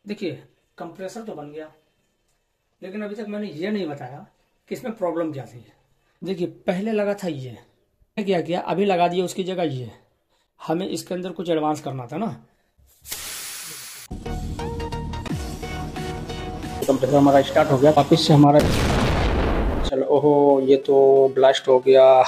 देखिए, कंप्रेसर तो बन गया, लेकिन अभी तक मैंने ये नहीं बताया कि इसमें प्रॉब्लम क्या थी। देखिए, पहले लगा था ये, क्या किया अभी लगा दिया उसकी जगह ये। हमें इसके अंदर कुछ एडवांस करना था ना। कंप्रेसर हमारा स्टार्ट हो गया वापस से हमारा। चलो, ओहो, ये तो ब्लास्ट हो गया।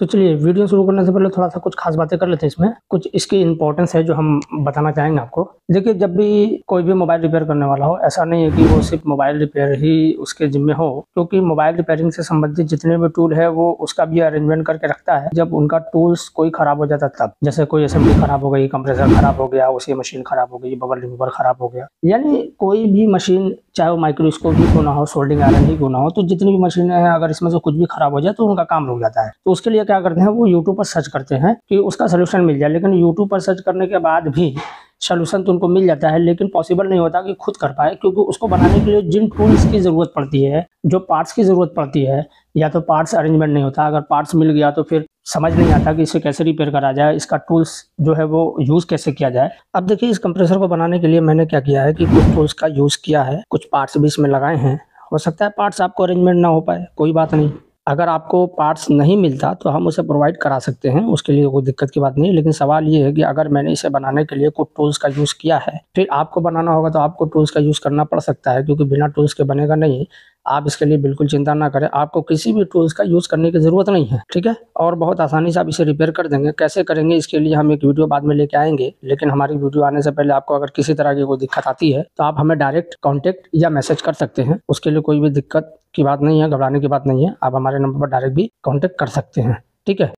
तो चलिए, वीडियो शुरू करने से पहले थोड़ा सा कुछ खास बातें कर लेते हैं। इसमें कुछ इसकी इंपॉर्टेंस है जो हम बताना चाहेंगे आपको। देखिए, जब भी कोई भी मोबाइल रिपेयर करने वाला हो, ऐसा नहीं है कि वो सिर्फ मोबाइल रिपेयर ही उसके जिम्मे हो, क्योंकि मोबाइल रिपेयरिंग से संबंधित जितने भी टूल है वो उसका भी अरेंजमेंट करके रखता है। जब उनका टूल्स कोई खराब हो जाता तब, जैसे कोई असेंबली खराब हो गई, कंप्रेसर खराब हो गया, उसी मशीन खराब हो गई, बबल रिमूवर खराब हो गया, यानी कोई भी मशीन, चाहे वो माइक्रोस्कोप ही क्यों ना हो, सोल्डिंग आयरन ही क्यों ना हो, तो जितनी भी मशीनें हैं अगर इसमें से कुछ भी खराब हो जाए तो उनका काम रुक जाता है। तो उसके लिए क्या करते हैं, वो यूट्यूब पर सर्च करते हैं कि उसका सोल्यूशन मिल जाए। लेकिन यूट्यूब पर सर्च करने के बाद भी सोल्यूशन तो उनको मिल जाता है, लेकिन पॉसिबल नहीं होता कि खुद कर पाए, क्योंकि उसको बनाने के लिए जिन टूल्स की ज़रूरत पड़ती है, जो पार्ट्स की ज़रूरत पड़ती है, या तो पार्ट्स अरेंजमेंट नहीं होता। अगर पार्ट्स मिल गया तो फिर समझ नहीं आता कि इसे कैसे रिपेयर करा जाए, इसका टूल्स जो है वो यूज़ कैसे किया जाए। अब देखिए, इस कंप्रेसर को बनाने के लिए मैंने क्या किया है कि कुछ टूल्स का यूज़ किया है, कुछ पार्ट्स भी इसमें लगाए हैं। हो सकता है पार्ट्स आपको अरेंजमेंट ना हो पाए, कोई बात नहीं। अगर आपको पार्ट्स नहीं मिलता तो हम उसे प्रोवाइड करा सकते हैं, उसके लिए कोई दिक्कत की बात नहीं। लेकिन सवाल ये है कि अगर मैंने इसे बनाने के लिए कुछ टूल्स का यूज़ किया है, फिर आपको बनाना होगा तो आपको टूल्स का यूज़ करना पड़ सकता है, क्योंकि बिना टूल्स के बनेगा नहीं। आप इसके लिए बिल्कुल चिंता ना करें, आपको किसी भी टूल्स का यूज़ करने की ज़रूरत नहीं है, ठीक है। और बहुत आसानी से आप इसे रिपेयर कर देंगे। कैसे करेंगे इसके लिए हम एक वीडियो बाद में लेके आएंगे, लेकिन हमारी वीडियो आने से पहले आपको अगर किसी तरह की कोई दिक्कत आती है तो आप हमें डायरेक्ट कॉन्टेक्ट या मैसेज कर सकते हैं। उसके लिए कोई भी दिक्कत की बात नहीं है, घबराने की बात नहीं है। आप हमारे नंबर पर डायरेक्ट भी कॉन्टेक्ट कर सकते हैं, ठीक है।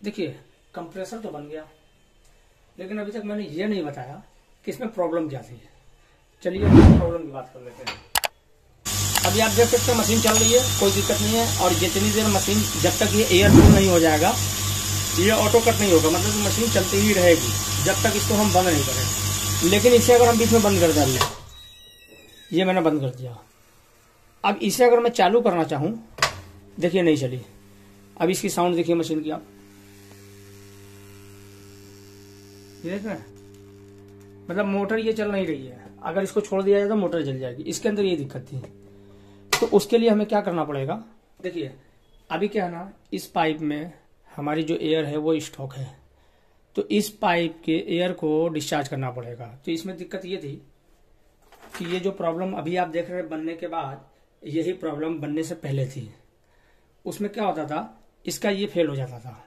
देखिए, कंप्रेसर तो बन गया, लेकिन अभी तक मैंने ये नहीं बताया कि इसमें प्रॉब्लम क्या थी। चलिए, अब प्रॉब्लम की बात कर लेते हैं। अभी आप देख सकते हैं मशीन चल रही है, कोई दिक्कत नहीं है। और जितनी देर मशीन, जब तक ये एयर कूल नहीं हो जाएगा, ये ऑटो कट नहीं होगा, मतलब मशीन चलती ही रहेगी जब तक इसको हम बंद नहीं करें। लेकिन इसे अगर हम बीच में बंद कर दें, ये मैंने बंद कर दिया। अब इसे अगर मैं चालू करना चाहूं, देखिए नहीं चली। अब इसकी साउंड देखिए मशीन की, आप देख रहे हैं, मतलब मोटर ये चल नहीं रही है। अगर इसको छोड़ दिया जाए तो मोटर जल जाएगी। इसके अंदर ये दिक्कत थी। तो उसके लिए हमें क्या करना पड़ेगा, देखिए अभी क्या है ना, इस पाइप में हमारी जो एयर है वो स्टॉक है, तो इस पाइप के एयर को डिस्चार्ज करना पड़ेगा। तो इसमें दिक्कत ये थी कि ये जो प्रॉब्लम अभी आप देख रहे हैं बनने के बाद, यही प्रॉब्लम बनने से पहले थी। उसमें क्या होता था, इसका ये फेल हो जाता था,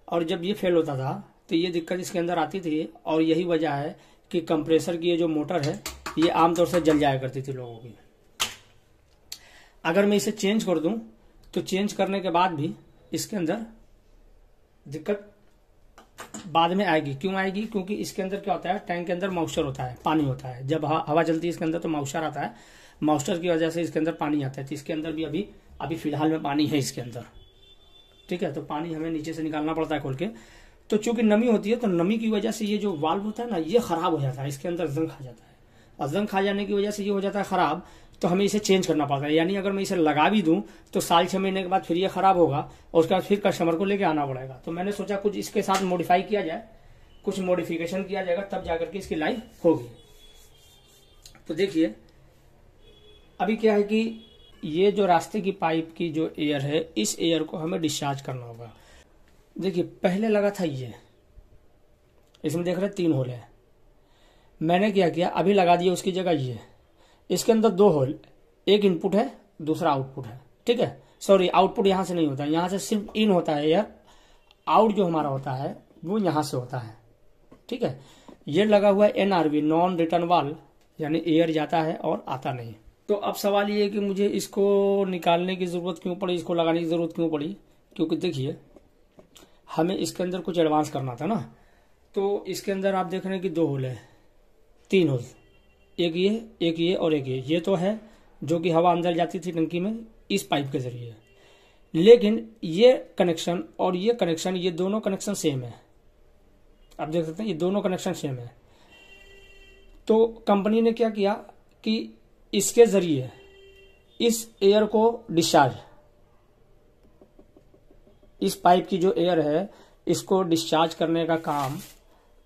और जब ये फेल होता था तो ये दिक्कत इसके अंदर आती थी। और यही वजह है कि कंप्रेसर की ये जो मोटर है ये आमतौर से जल जाया करती थी लोगों की। अगर मैं इसे चेंज कर दूं तो चेंज करने के बाद भी इसके अंदर दिक्कत बाद में आएगी। क्यों आएगी, क्योंकि इसके अंदर क्या होता है, टैंक के अंदर मॉइस्चर होता है, पानी होता है। जब हवा चलती है इसके अंदर तो मॉइस्चर आता है, मॉइस्चर की वजह से इसके अंदर पानी आता है। तो इसके अंदर भी अभी फिलहाल में पानी है इसके अंदर, ठीक है। तो पानी हमें नीचे से निकालना पड़ता है खोल के। तो चूंकि नमी होती है, तो नमी की वजह से ये जो वाल्व होता है ना, ये खराब हो जाता है, इसके अंदर जंग खा जाता है। और जंग खा जाने की वजह से ये हो जाता है खराब, तो हमें इसे चेंज करना पड़ता है। यानी अगर मैं इसे लगा भी दूं तो साल 6 महीने के बाद फिर ये खराब होगा, और उसके बाद फिर कस्टमर को लेके आना पड़ेगा। तो मैंने सोचा कुछ इसके साथ मॉडिफाई किया जाए, कुछ मॉडिफिकेशन किया जाएगा, तब जाकर के इसकी लाइफ होगी। तो देखिए, अभी क्या है कि ये जो रास्ते की पाइप की जो एयर है, इस एयर को हमें डिस्चार्ज करना होगा। देखिए, पहले लगा था ये, इसमें देख रहे 3 होल है। मैंने क्या किया, अभी लगा दिया उसकी जगह ये। इसके अंदर 2 होल, एक इनपुट है, दूसरा आउटपुट है, ठीक है। सॉरी, आउटपुट यहां से नहीं होता, यहां से सिर्फ इन होता है एयर। आउट जो हमारा होता है वो यहां से होता है, ठीक है। ये लगा हुआ है NRV, नॉन रिटर्न वाल्व, यानी एयर जाता है और आता नहीं। तो अब सवाल ये है कि मुझे इसको निकालने की जरूरत क्यों पड़ी, इसको लगाने की जरूरत क्यों पड़ी, क्योंकि देखिए हमें इसके अंदर कुछ एडवांस करना था ना। तो इसके अंदर आप देख रहे हैं कि 2 होल है, 3 होल, एक ये और एक ये तो है जो कि हवा अंदर जाती थी टंकी में इस पाइप के जरिए। लेकिन ये कनेक्शन और ये कनेक्शन, ये दोनों कनेक्शन सेम है। आप देख सकते हैं ये दोनों कनेक्शन सेम है। तो कंपनी ने क्या किया कि इसके जरिए इस एयर को डिस्चार्ज, इस पाइप की जो एयर है इसको डिस्चार्ज करने का काम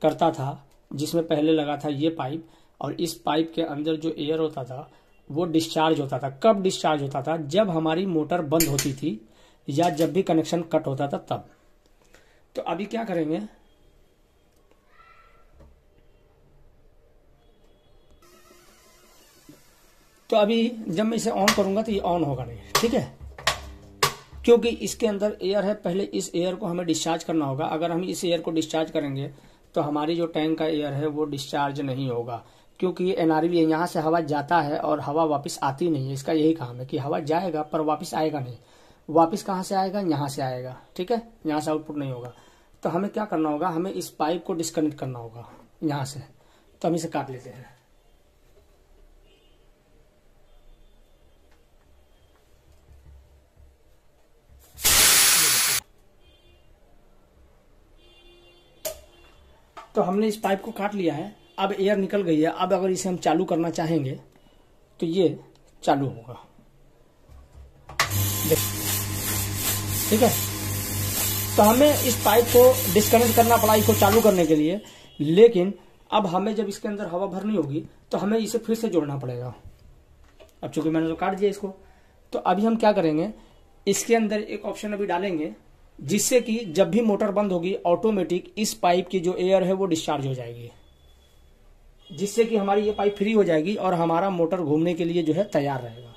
करता था, जिसमें पहले लगा था ये पाइप, और इस पाइप के अंदर जो एयर होता था वो डिस्चार्ज होता था। कब डिस्चार्ज होता था? जब हमारी मोटर बंद होती थी या जब भी कनेक्शन कट होता था तब। तो अभी क्या करेंगे, तो अभी जब मैं इसे ऑन करूंगा तो ये ऑन होगा नहीं, ठीक है, क्योंकि इसके अंदर एयर है। पहले इस एयर को हमें डिस्चार्ज करना होगा। अगर हम इस एयर को डिस्चार्ज करेंगे तो हमारी जो टैंक का एयर है वो डिस्चार्ज नहीं होगा, क्योंकि ये एनआरवी है, यहाँ से हवा जाता है और हवा वापस आती नहीं है। इसका यही काम है कि हवा जाएगा पर वापस आएगा नहीं। वापस कहाँ से आएगा? यहाँ से आएगा, ठीक है, यहाँ से आउटपुट नहीं होगा। तो हमें क्या करना होगा, हमें इस पाइप को डिस्कनेक्ट करना होगा यहाँ से। तो हम इसे काट लेते हैं। तो हमने इस पाइप को काट लिया है। अब एयर निकल गई है। अब अगर इसे हम चालू करना चाहेंगे तो ये चालू होगा, ठीक है। तो हमें इस पाइप को डिस्कनेक्ट करना पड़ा इसको चालू करने के लिए, लेकिन अब हमें जब इसके अंदर हवा भरनी होगी तो हमें इसे फिर से जोड़ना पड़ेगा। अब चूंकि मैंने तो काट दिया इसको, तो अभी हम क्या करेंगे, इसके अंदर एक ऑप्शन अभी डालेंगे जिससे कि जब भी मोटर बंद होगी ऑटोमेटिक इस पाइप की जो एयर है वो डिस्चार्ज हो जाएगी, जिससे कि हमारी ये पाइप फ्री हो जाएगी और हमारा मोटर घूमने के लिए जो है तैयार रहेगा।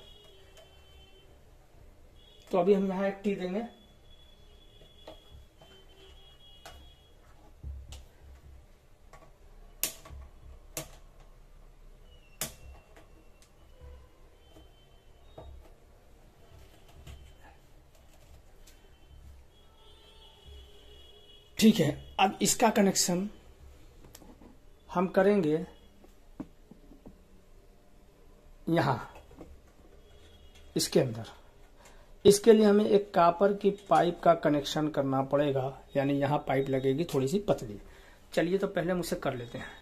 तो अभी हम यहां एक टी देंगे। ठीक है, अब इसका कनेक्शन हम करेंगे यहां इसके अंदर। इसके लिए हमें एक कॉपर की पाइप का कनेक्शन करना पड़ेगा, यानी यहां पाइप लगेगी थोड़ी सी पतली। चलिए तो पहले हम उसे कर लेते हैं।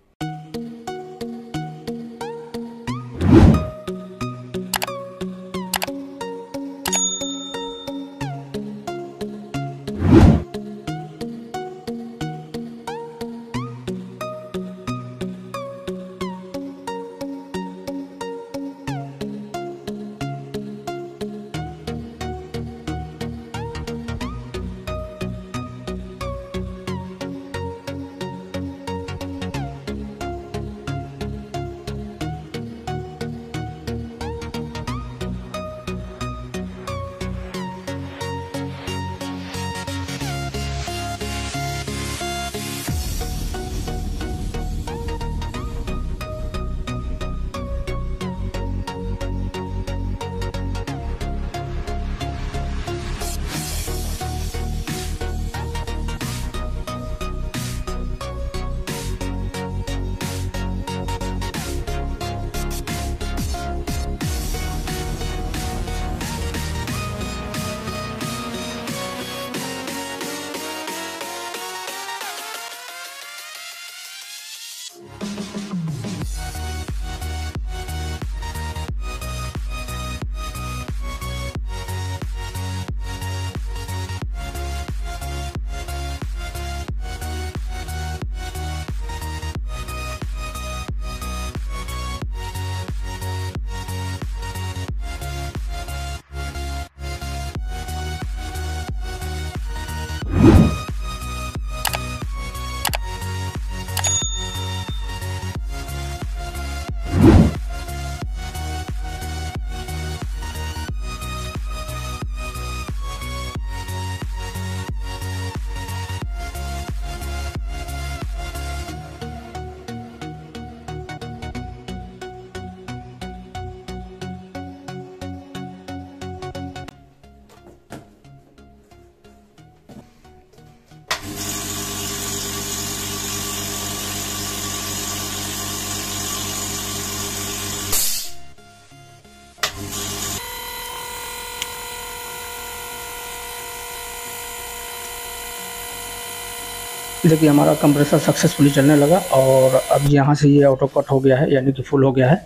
देखिए हमारा कंप्रेसर सक्सेसफुली चलने लगा और अब यहाँ से ये ऑटो कट हो गया है, यानी कि फुल हो गया है।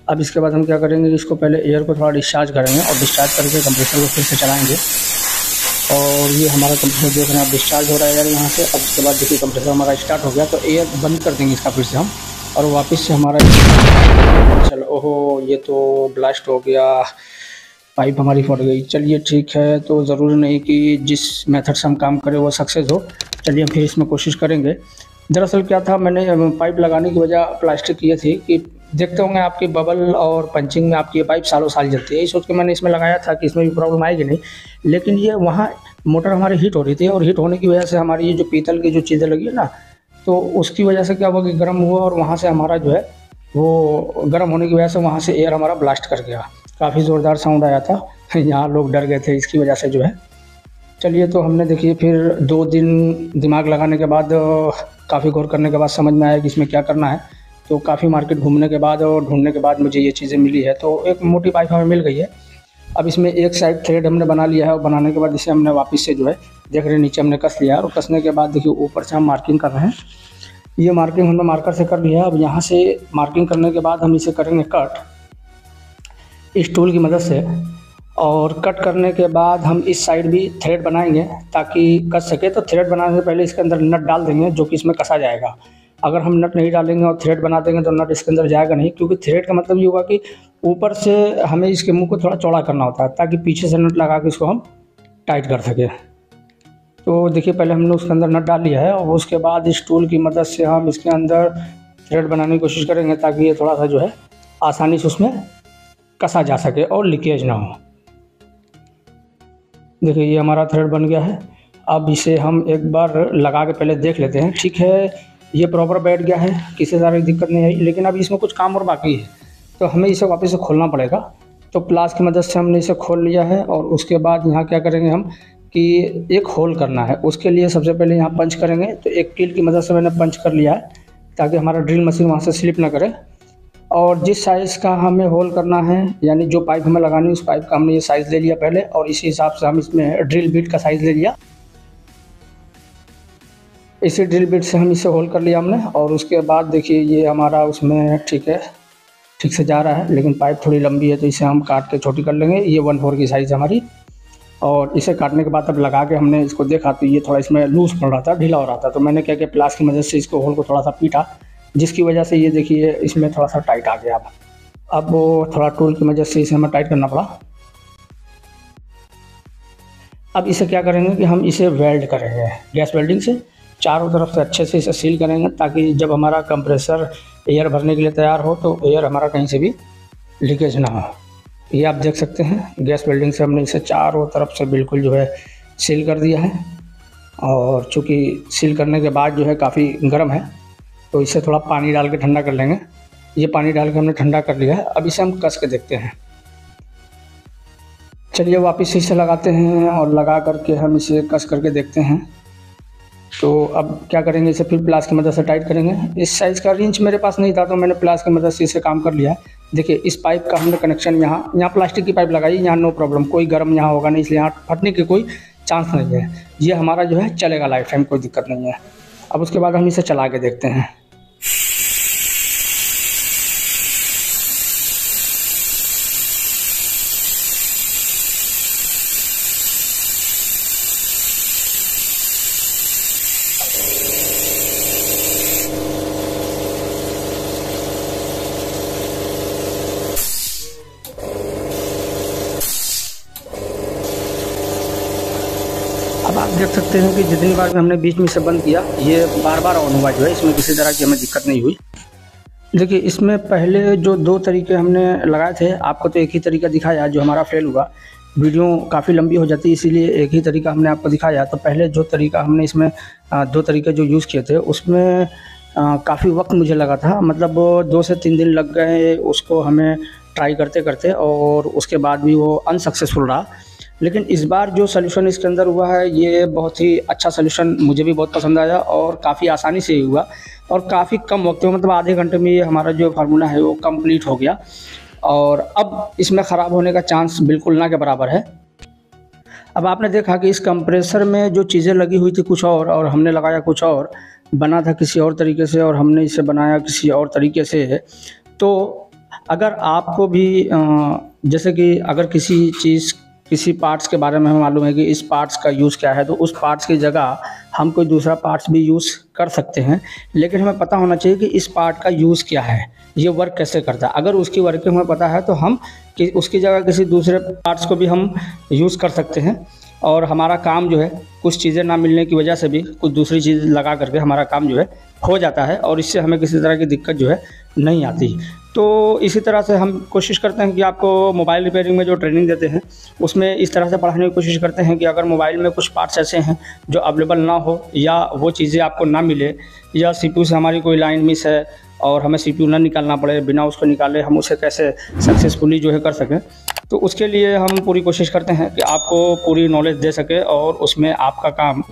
अब इसके बाद हम क्या करेंगे कि इसको पहले एयर को थोड़ा डिस्चार्ज करेंगे और डिस्चार्ज करके कंप्रेसर को फिर से चलाएंगे। और ये हमारा कंप्रेसर देख रहे हैं आप डिस्चार्ज हो रहा है यार यहाँ से। अब उसके बाद देखिए कंप्रेसर हमारा स्टार्ट हो गया, तो एयर बंद कर देंगे इसका फिर से हम, और वापस से हमारा चलो। ओहो, ये तो ब्लास्ट हो गया, पाइप हमारी फट गई। चलिए ठीक है, तो ज़रूरी नहीं कि जिस मेथड से हम काम करें वो सक्सेस हो। चलिए हम फिर इसमें कोशिश करेंगे। दरअसल क्या था, मैंने पाइप लगाने की वजह प्लास्टिक ये थी कि देखते होंगे आपकी बबल और पंचिंग में आपकी ये पाइप सालों साल जलती है, ये सोच के मैंने इसमें लगाया था कि इसमें भी प्रॉब्लम आएगी नहीं। लेकिन ये वहाँ मोटर हमारी हीट हो रही थी, और हीट होने की वजह से हमारी ये जो पीतल की जो चीज़ें लगी है ना, तो उसकी वजह से क्या हुआ कि गर्म हुआ, और वहाँ से हमारा जो है वो गर्म होने की वजह से वहाँ से एयर हमारा ब्लास्ट कर गया। काफ़ी ज़ोरदार साउंड आया था, यहाँ लोग डर गए थे इसकी वजह से जो है। चलिए, तो हमने देखिए फिर 2 दिन दिमाग लगाने के बाद, काफ़ी गौर करने के बाद समझ में आया कि इसमें क्या करना है। तो काफ़ी मार्केट घूमने के बाद और ढूंढने के बाद मुझे ये चीज़ें मिली है। तो एक मोटी पाइप हमें मिल गई है। अब इसमें एक साइड थ्रेड हमने बना लिया है, और बनाने के बाद इसे हमने वापस से जो है देख रहे हैं नीचे हमने कस लिया है, और कसने के बाद देखिए ऊपर से हम मार्किंग कर रहे हैं। ये मार्किंग हमने मार्कर से कर लिया है। अब यहाँ से मार्किंग करने के बाद हम इसे करेंगे कट इस टूल की मदद से, और कट करने के बाद हम इस साइड भी थ्रेड बनाएंगे ताकि कस सके। तो थ्रेड बनाने से पहले इसके अंदर नट डाल देंगे, जो कि इसमें कसा जाएगा। अगर हम नट नहीं डालेंगे और थ्रेड बना देंगे तो नट इसके अंदर जाएगा नहीं, क्योंकि थ्रेड का मतलब ये होगा कि ऊपर से हमें इसके मुंह को थोड़ा चौड़ा करना होता है ताकि पीछे से नट लगा के इसको हम टाइट कर सकें। तो देखिए पहले हमने उसके अंदर नट डाल लिया है, और उसके बाद इस टूल की मदद से हम इसके अंदर थ्रेड बनाने की कोशिश करेंगे ताकि ये थोड़ा सा जो है आसानी से उसमें कसा जा सके और लीकेज ना हो। देखिए ये हमारा थ्रेड बन गया है। अब इसे हम एक बार लगा के पहले देख लेते हैं। ठीक है, ये प्रॉपर बैठ गया है, किसी तरह की दिक्कत नहीं आई। लेकिन अब इसमें कुछ काम और बाकी है, तो हमें इसे वापस से खोलना पड़ेगा। तो प्लास की मदद से हमने इसे खोल लिया है, और उसके बाद यहाँ क्या करेंगे हम कि एक होल करना है। उसके लिए सबसे पहले यहाँ पंच करेंगे। तो एक कील की मदद से मैंने पंच कर लिया है ताकि हमारा ड्रिल मशीन वहाँ से स्लिप ना करे। और जिस साइज़ का हमें होल करना है, यानी जो पाइप हमें लगानी है, उस पाइप का हमने ये साइज़ ले लिया पहले, और इसी हिसाब से हम इसमें ड्रिल बिट का साइज़ ले लिया। इसी ड्रिल बिट से हम इसे होल कर लिया हमने। और उसके बाद देखिए ये हमारा उसमें ठीक है, ठीक से जा रहा है, लेकिन पाइप थोड़ी लंबी है तो इसे हम काट के छोटी कर लेंगे। ये 1/4 की साइज़ है हमारी। और इसे काटने के बाद अब लगा के हमने इसको देखा तो ये थोड़ा इसमें लूज़ पड़ रहा था, ढीला हो रहा था। तो मैंने क्या किया, प्लास की मदद से इसको होल को थोड़ा सा पीटा, जिसकी वजह से ये देखिए इसमें थोड़ा सा टाइट आ गया। अब वो थोड़ा टूल की मदद से इसे हमें टाइट करना पड़ा। अब इसे क्या करेंगे कि हम इसे वेल्ड करेंगे गैस वेल्डिंग से, चारों तरफ से अच्छे से इसे सील करेंगे ताकि जब हमारा कंप्रेसर एयर भरने के लिए तैयार हो तो एयर हमारा कहीं से भी लीकेज ना हो। ये आप देख सकते हैं गैस वेल्डिंग से हमने इसे चारों तरफ से बिल्कुल जो है सील कर दिया है। और चूँकि सील करने के बाद जो है काफ़ी गर्म है, तो इसे थोड़ा पानी डाल के ठंडा कर लेंगे। ये पानी डाल के हमने ठंडा कर लिया है। अब इसे हम कस के देखते हैं। चलिए वापस से इसे लगाते हैं, और लगा करके हम इसे कस करके देखते हैं। तो अब क्या करेंगे, इसे फिर प्लास की मदद से टाइट करेंगे। इस साइज़ का रिंच मेरे पास नहीं था तो मैंने प्लास की मदद से इसे काम कर लिया है। देखिए इस पाइप का हमने कनेक्शन यहाँ प्लास्टिक की पाइप लगाई, यहाँ नो प्रॉब्लम, कोई गर्म यहाँ होगा नहीं, इसलिए यहाँ फटने की कोई चांस नहीं है। ये हमारा जो है चलेगा लाइफ टाइम, कोई दिक्कत नहीं है। अब उसके बाद हम इसे चला के देखते हैं। अब आप देख सकते हैं कि जितनी बार भी हमने बीच में से बंद किया, ये बार बार ऑन हुआ जो है, इसमें किसी तरह की हमें दिक्कत नहीं हुई। देखिए इसमें पहले जो 2 तरीके हमने लगाए थे, आपको तो एक ही तरीका दिखाया जो हमारा फेल हुआ। वीडियो काफ़ी लंबी हो जाती है, इसीलिए एक ही तरीका हमने आपको दिखाया। तो पहले जो तरीका हमने इसमें 2 तरीके जो यूज़ किए थे, उसमें काफ़ी वक्त मुझे लगा था, मतलब 2 से 3 दिन लग गए उसको हमें ट्राई करते करते, और उसके बाद भी वो अनसक्सेसफुल रहा। लेकिन इस बार जो सलूशन इसके अंदर हुआ है, ये बहुत ही अच्छा सलूशन, मुझे भी बहुत पसंद आया, और काफ़ी आसानी से हुआ, और काफ़ी कम वक्त में, मतलब आधे घंटे में ये हमारा जो फार्मूला है वो कंप्लीट हो गया। और अब इसमें ख़राब होने का चांस बिल्कुल ना के बराबर है। अब आपने देखा कि इस कंप्रेसर में जो चीज़ें लगी हुई थी कुछ और हमने लगाया कुछ और, बना था किसी और तरीके से, और हमने इसे बनाया किसी और तरीके से। तो अगर आपको भी जैसे कि अगर किसी चीज़ किसी पार्ट्स के बारे में हमें मालूम है कि इस पार्ट्स का यूज़ क्या है, तो उस पार्ट्स की जगह हम कोई दूसरा पार्ट्स भी यूज़ कर सकते हैं। लेकिन हमें पता होना चाहिए कि इस पार्ट का यूज़ क्या है, ये वर्क कैसे करता है। अगर उसकी वर्किंग हमें पता है तो हम कि उसकी जगह किसी दूसरे पार्ट्स को भी हम यूज़ कर सकते हैं, और हमारा काम जो है कुछ चीज़ें ना मिलने की वजह से भी कुछ दूसरी चीज़ लगा करके हमारा काम जो है हो जाता है, और इससे हमें किसी तरह की दिक्कत जो है नहीं आती। तो इसी तरह से हम कोशिश करते हैं कि आपको मोबाइल रिपेयरिंग में जो ट्रेनिंग देते हैं उसमें इस तरह से पढ़ाने की कोशिश करते हैं कि अगर मोबाइल में कुछ पार्ट्स ऐसे हैं जो अवेलेबल ना हो, या वो चीज़ें आपको ना मिले, या सीपीयू से हमारी कोई लाइन मिस है और हमें सीपीयू ना निकालना पड़े, बिना उसको निकाले हम उसे कैसे सक्सेसफुली जो है कर सकें, तो उसके लिए हम पूरी कोशिश करते हैं कि आपको पूरी नॉलेज दे सके और उसमें आपका काम